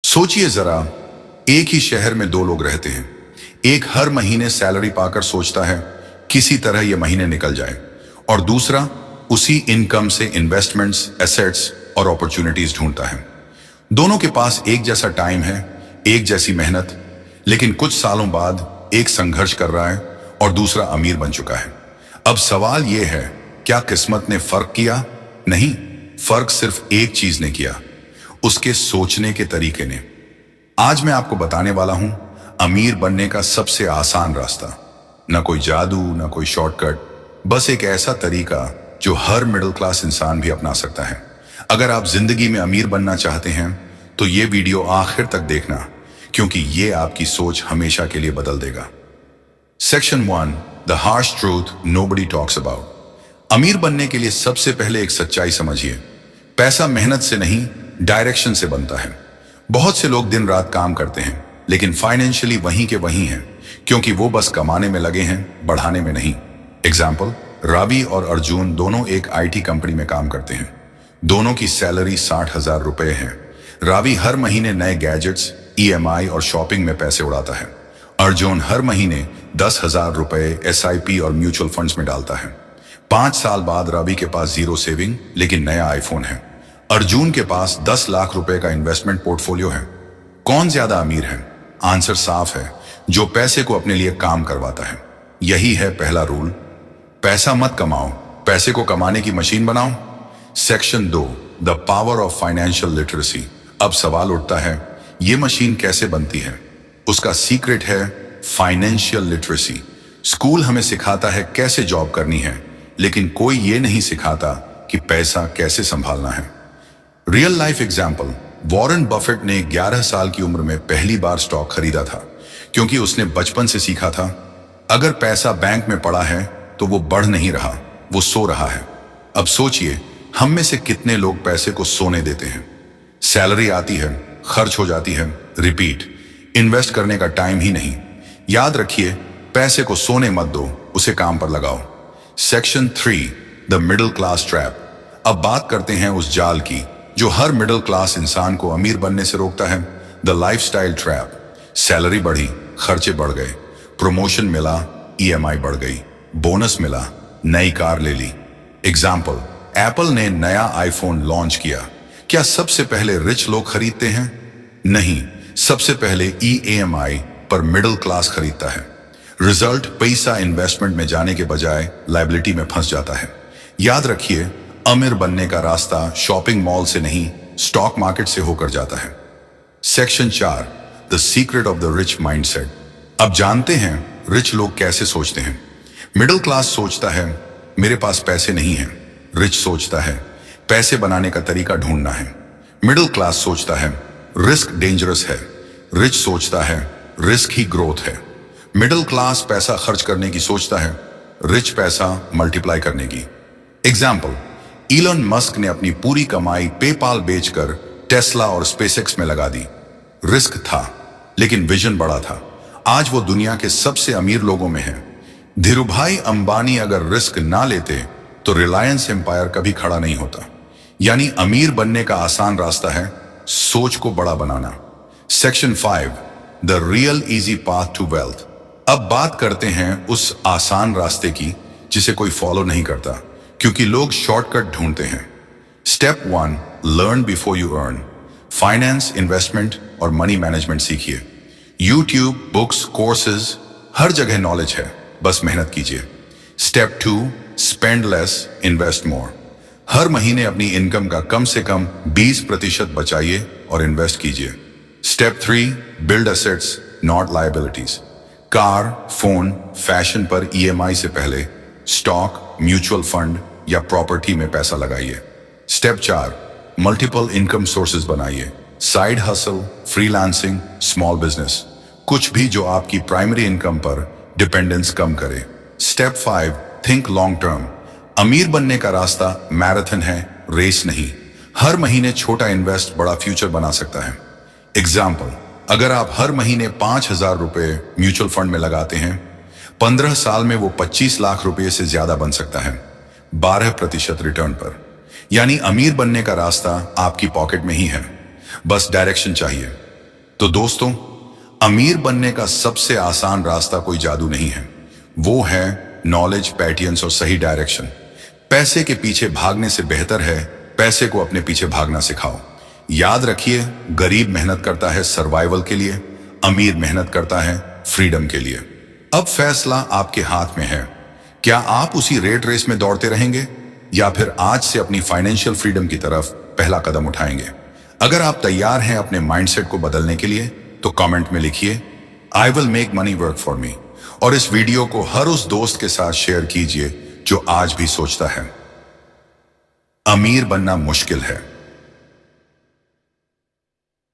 सोचिए जरा, एक ही शहर में दो लोग रहते हैं। एक हर महीने सैलरी पाकर सोचता है किसी तरह ये महीने निकल जाए, और दूसरा उसी इनकम से इन्वेस्टमेंट्स, एसेट्स और अपॉर्चुनिटीज ढूंढता है। दोनों के पास एक जैसा टाइम है, एक जैसी मेहनत, लेकिन कुछ सालों बाद एक संघर्ष कर रहा है और दूसरा अमीर बन चुका है। अब सवाल यह है, क्या किस्मत ने फर्क किया? नहीं, फर्क सिर्फ एक चीज ने किया, उसके सोचने के तरीके ने। आज मैं आपको बताने वाला हूं अमीर बनने का सबसे आसान रास्ता। न कोई जादू, न कोई शॉर्टकट, बस एक ऐसा तरीका जो हर मिडिल क्लास इंसान भी अपना सकता है। अगर आप जिंदगी में अमीर बनना चाहते हैं तो ये वीडियो आखिर तक देखना, क्योंकि ये आपकी सोच हमेशा के लिए बदल देगा। Section 1, the harsh truth nobody talks about. अमीर बनने के लिए सबसे पहले एक सच्चाई समझिए, पैसा मेहनत से नहीं, डायरेक्शन से बनता है। बहुत से लोग दिन रात काम करते हैं, लेकिन फाइनेंशियली वहीं के वहीं हैं, क्योंकि वो बस कमाने में लगे हैं, बढ़ाने में नहीं। एग्जाम्पल, रावी और अर्जुन दोनों एक आईटी कंपनी में काम करते हैं। दोनों की सैलरी 60,000 रुपए है। रावी हर महीने नए गैजेट्स, ईएमआई और शॉपिंग में पैसे उड़ाता है। अर्जुन हर महीने 10,000 रुपए एसआईपी और म्यूचुअल फंड्स में डालता है। 5 साल बाद रावी के पास जीरो सेविंग, लेकिन नया आईफोन है। अर्जुन के पास 10 लाख रुपए का इन्वेस्टमेंट पोर्टफोलियो है। कौन ज्यादा अमीर है? आंसर साफ है, जो पैसे को अपने लिए काम करवाता है। यही है पहला रूल, पैसा मत कमाओ, पैसे को कमाने की मशीन बनाओ। Section 2, the power of financial literacy. अब सवाल उठता है, ये मशीन कैसे बनती है? उसका सीक्रेट है फाइनेंशियल लिटरेसी। स्कूल हमें सिखाता है कैसे जॉब करनी है, लेकिन कोई ये नहीं सिखाता कि पैसा कैसे संभालना है। Real life example, Warren Buffett ने 11 साल की उम्र में पहली बार स्टॉक खरीदा था, क्योंकि उसने बचपन से सीखा था, अगर पैसा बैंक में पड़ा है तो वो बढ़ नहीं रहा, वो सो रहा है। अब सोचिए, हम में से कितने लोग पैसे को सोने देते हैं? सैलरी आती है, खर्च हो जाती है, रिपीट। इन्वेस्ट करने का टाइम ही नहीं। याद रखिए, पैसे को सोने मत दो, उसे काम पर लगाओ। Section 3, the middle class trap. अब बात करते हैं उस जाल की जो हर मिडिल क्लास इंसान को अमीर बनने से रोकता है, द लाइफस्टाइल ट्रैप। सैलरी बढ़ी, खर्चे बढ़ गए, प्रमोशन मिला, ईएमआई बढ़ गई, बोनस मिला, नई कार ले ली। एग्जाम्पल, एप्पल ने नया आईफोन लॉन्च किया। क्या सबसे पहले रिच लोग खरीदते हैं? नहीं, सबसे पहले ईएमआई पर मिडिल क्लास खरीदता है। रिजल्ट, पैसा इन्वेस्टमेंट में जाने के बजाय लायबिलिटी में फंस जाता है। याद रखिए, अमीर बनने का रास्ता शॉपिंग मॉल से नहीं, स्टॉक मार्केट से होकर जाता है। Section 4, the secret of the rich mindset. अब जानते हैं रिच लोग कैसे सोचते हैं। मिडिल क्लास सोचता है मेरे पास पैसे नहीं हैं। रिच सोचता है पैसे बनाने का तरीका ढूंढना है। मिडिल क्लास सोचता है रिस्क डेंजरस है। रिच सोचता है रिस्क ही ग्रोथ है। मिडिल क्लास पैसा खर्च करने की सोचता है, रिच पैसा मल्टीप्लाई करने की। एग्जाम्पल, इलन मस्क ने अपनी पूरी कमाई पेपाल बेचकर टेस्ला और स्पेसएक्स में लगा दी। रिस्क था, लेकिन विजन बड़ा था। आज वो दुनिया के सबसे अमीर लोगों में है। धीरूभाई अंबानी अगर रिस्क ना लेते तो रिलायंस एम्पायर कभी खड़ा नहीं होता। यानी अमीर बनने का आसान रास्ता है सोच को बड़ा बनाना। Section 5, the real easy path to wealth. अब बात करते हैं उस आसान रास्ते की जिसे कोई फॉलो नहीं करता, क्योंकि लोग शॉर्टकट ढूंढते हैं। Step 1, learn before you earn. Finance, investment और मनी मैनेजमेंट सीखिए। यूट्यूब, बुक्स, कोर्सेज, हर जगह नॉलेज है, बस मेहनत कीजिए। Step 2, spend less, invest more. हर महीने अपनी इनकम का कम से कम 20% बचाइए और इन्वेस्ट कीजिए। Step 3, build assets not liabilities. Car, phone, fashion पर ईएमआई से पहले स्टॉक, म्यूचुअल फंड या प्रॉपर्टी में पैसा लगाइए। स्टेप 4, मल्टीपल इनकम सोर्सेज बनाइए। Side hustle, freelancing, small business, कुछ भी जो आपकी प्राइमरी इनकम पर डिपेंडेंस कम करे। Step 5, think long term. अमीर बनने का रास्ता मैराथन है, रेस नहीं। हर महीने छोटा इन्वेस्ट बड़ा फ्यूचर बना सकता है। एग्जाम्पल, अगर आप हर महीने 5,000 रुपए म्यूचुअल फंड में लगाते हैं, 15 साल में वो 25 लाख रुपए से ज्यादा बन सकता है, 12% रिटर्न पर। यानी अमीर बनने का रास्ता आपकी पॉकेट में ही है, बस डायरेक्शन चाहिए। तो दोस्तों, अमीर बनने का सबसे आसान रास्ता कोई जादू नहीं है, वो है नॉलेज, पैटियंस और सही डायरेक्शन। पैसे के पीछे भागने से बेहतर है पैसे को अपने पीछे भागना सिखाओ। याद रखिए, गरीब मेहनत करता है सर्वाइवल के लिए, अमीर मेहनत करता है फ्रीडम के लिए। अब फैसला आपके हाथ में है। क्या आप उसी रेट रेस में दौड़ते रहेंगे या फिर आज से अपनी फाइनेंशियल फ्रीडम की तरफ पहला कदम उठाएंगे? अगर आप तैयार हैं अपने माइंडसेट को बदलने के लिए तो कमेंट में लिखिए, I will make money work for me. और इस वीडियो को हर उस दोस्त के साथ शेयर कीजिए जो आज भी सोचता है अमीर बनना मुश्किल है,